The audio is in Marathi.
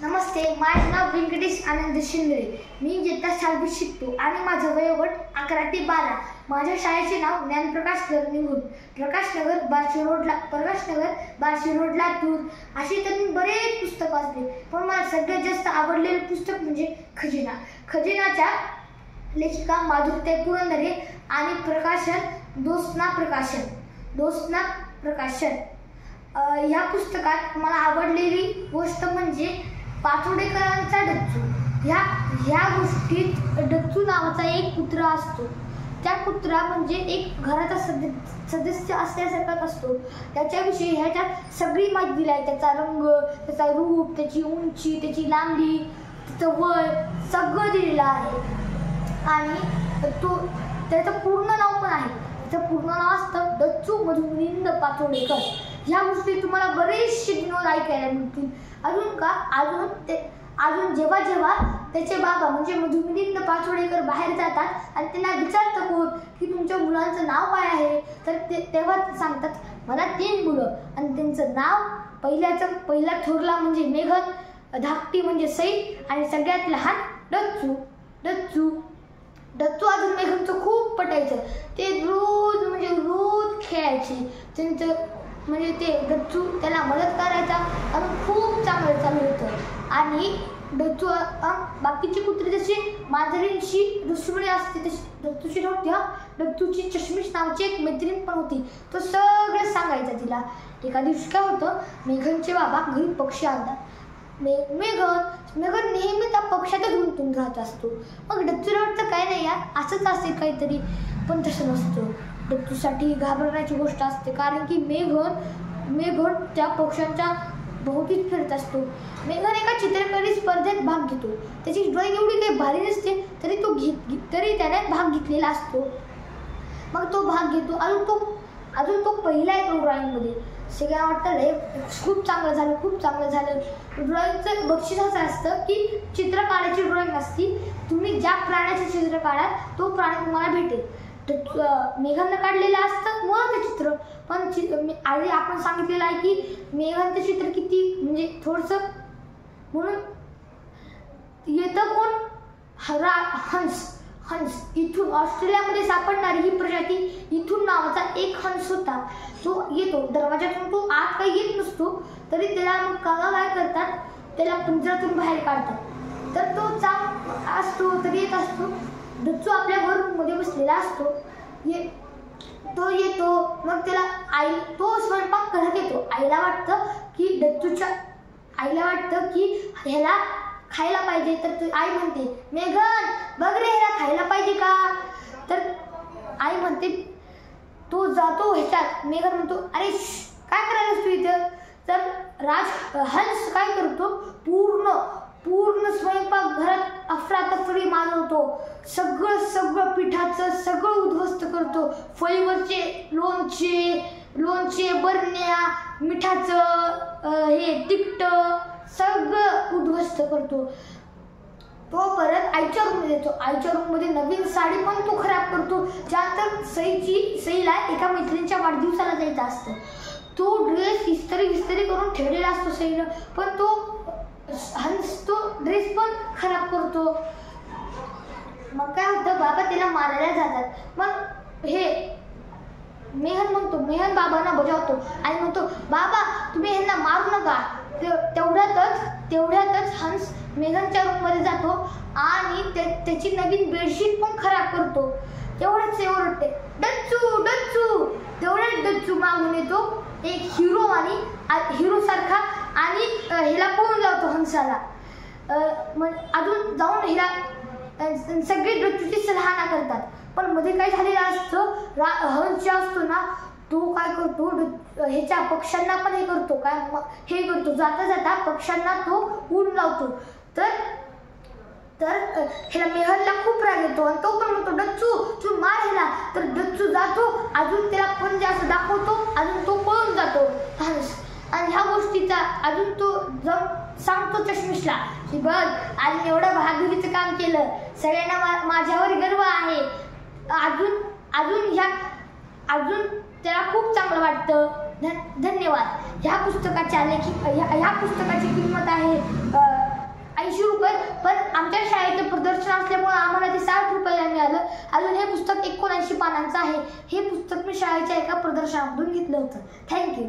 नमस्ते, माझे नाव व्यंकटेश आनंद शिंदे. मी इयत्ता 6वीत शिकतो आणि माझं वयोगट 11 ते 12. माझ्या शाळेचे नाव ज्ञानप्रकाश लर्निंग प्रकाशनगर बार्शी रोड लातूर. अशी तर मी बरेच पुस्तक वाचले, पण मला सगळ्यात जास्त आवडलेलं पुस्तक म्हणजे खजिना. खजिनाच्या लेखिका माधुरीताई पुरंदरे आणि प्रकाशन दोस्ना प्रकाशन. ह्या पुस्तकात मला आवडलेली गोष्ट म्हणजे पाचोडेकरांचा डच्चू. ह्या गोष्टीत डच्चू नावाचा एक कुत्रा असतो. त्या कुत्रा म्हणजे एक घराचा सदस्य असल्यासारखाच असतो. त्याच्याविषयी ह्याच्यात सगळी माहिती दिली आहे. त्याचा रंग, त्याचा रूप, त्याची उंची, त्याची लांबी, त्याचं वय सगळं दिलेलं आहे. आणि त्याचं पूर्ण नाव पण आहे. त्याचं पूर्ण नाव असतं डच्चू मधुमिलिंद पाचोडेकर. ह्या गोष्टी तुम्हाला बरेचसे विनोद ऐकायला मिळतील. अजून जेव्हा त्याचे बाबा म्हणजे मधुमिलिंद पाचोडेकर बाहेर जातात आणि त्यांना विचारतात कोण की तुमच्या मुलांचं नाव काय आहे, तर तेव्हा सांगतात मला 3 मुलं आणि त्यांचं नाव पहिला थोरला म्हणजे मेघन, धाकटी म्हणजे सई आणि सगळ्यात लहान डच्चू. अजून मेघनचं खूप पटायचं. ते रोज खेळायचे. त्यांचं म्हणजे ते डच्चू त्याला मदत करायचा आणि खूप चांगलं चालू होतं. आणि डच्चू बाकीची कुत्री जशी मांजरींशी दुश्मनी असते तशी डच्चूची नव्हती. डच्चूची चष्मीश नावाची एक मैत्रीण पण होती. तो सगळं सांगायचा तिला. एका दिवशी काय होतं, मेघनचे बाबा घरी पक्षी आणतात. मेघन नेहमी त्या पक्षातच गुंतून राहत असतो. मग डच्चूला वाटतं काय नाही यार, असंच असेल काहीतरी, पण तसं नसतं. डच्चूसाठी घाबरण्याची गोष्ट असते, कारण की मेघन त्या पक्ष्यांच्या भोवतीत फिरत असतो. मेघन एका चित्रकला स्पर्धेत भाग घेतो. त्याची ड्रॉइंग एवढी काही भारी नसते, तरी त्याने भाग घेतलेला असतो. मग तो भाग घेतो. अजून तो पहिला येतो ड्रॉइंगमध्ये. सगळ्यांना वाटतं खूप चांगलं झालं. ड्रॉइंगचं बक्षीस असं असतं की चित्र काढायची ड्रॉइंग असती. तुम्ही ज्या प्राण्याचं चित्र काढाल तो प्राणी तुम्हाला भेटेल. मेघननं काढलेलं असतं मुळाचं चित्र, पण आधी आपण सांगितलेलं आहे की मेघनचं चित्र किती म्हणजे थोडंसं, म्हणून येतं कोण, हंस. इथून ऑस्ट्रेलियामध्ये सापडणारी ही प्रजाती इथून नावाचा एक हंस होता. तो येतो दरवाजातून. तो आत काही येत नसतो, तरी त्याला मग काय करतात, त्याला पिंजऱ्यातून बाहेर काढतात. तर तो येत असतो. डच्चू आपल्या मध्ये बसलेला असतो. तो येतो. मग तो स्वयंपाक करत येतो. आईला वाटतं की ह्याला खायला पाहिजे. तर आई म्हणते मेघन बघ रे, ह्याला खायला पाहिजे का. तर आई म्हणते, तो जातो ह्याच्यात. मेघन म्हणतो अरे काय करायलास तू इथं. तर हंस काय करतो, पूर्ण स्वयंपाक घरात अफरातफरी माजवतो. सगळं पिठाचं सगळं उद्ध्वस्त करतो. फळीवरचे लोणचे बरण्या, मिठाचं तिखट सगळं उद्ध्वस्त करतो. तो परत आईच्या रूममध्ये येतो. आईच्या रूममध्ये नवीन साडी पण तो खराब करतो. त्यानंतर सईला एका मैत्रिणीच्या वाढदिवसाला जायचं असतं. तो ड्रेस इस्त्री करून ठेवलेला असतो सईनं, पण तो ड्रेस पण खराब करतो. मग काय होतं, बाबा तिला मारायला जातात. मग मेहन बाबांना बजावतो आणि म्हणतो बाबा तुम्ही ह्यांना मारू नका. तेवढ्यातच हंस मेघनच्या रूममध्ये जातो आणि त्याची नवीन बेडशीट पण खराब करतो. एवढंच ओरडते डच्चू. तेवढ्यात डच्चू मागून येतो एक हिरो सारखा आणि हिला पळून लावतो हंसाला. अजून जाऊन हिला सगळे डच्चूची सराहना करतात. पण मध्ये काय झालेलं असतं, हंस जे असतो ना तो काय करतो, ह्याच्या पक्ष्यांना पण हे करतो जाता पक्ष्यांना तो ऊन लावतो. तर ह्याला मेहनला खूप राग येतो आणि तो पण म्हणतो डच्चू तू मार ह्याला. तर डच्चू जातो, अजून त्याला पंजे असं दाखवतो, अजून तो पळून जातो हंस. आणि ह्या गोष्टीचा अजून तो जाऊन सांगतो चष्मिशला की बघ आज एवढं बहादुरीचं काम केलं, सगळ्यांना माझ्यावर गर्व आहे. अजून त्याला खूप चांगलं वाटतं. धन्यवाद. ह्या पुस्तकाची किंमत आहे असल्यामुळे आम्हाला ते 60 रुपयाला मिळालं. अजून हे पुस्तक 79 पानांचं आहे. हे पुस्तक मी शाळेच्या एका प्रदर्शनामधून घेतलं होतं. थँक्यू.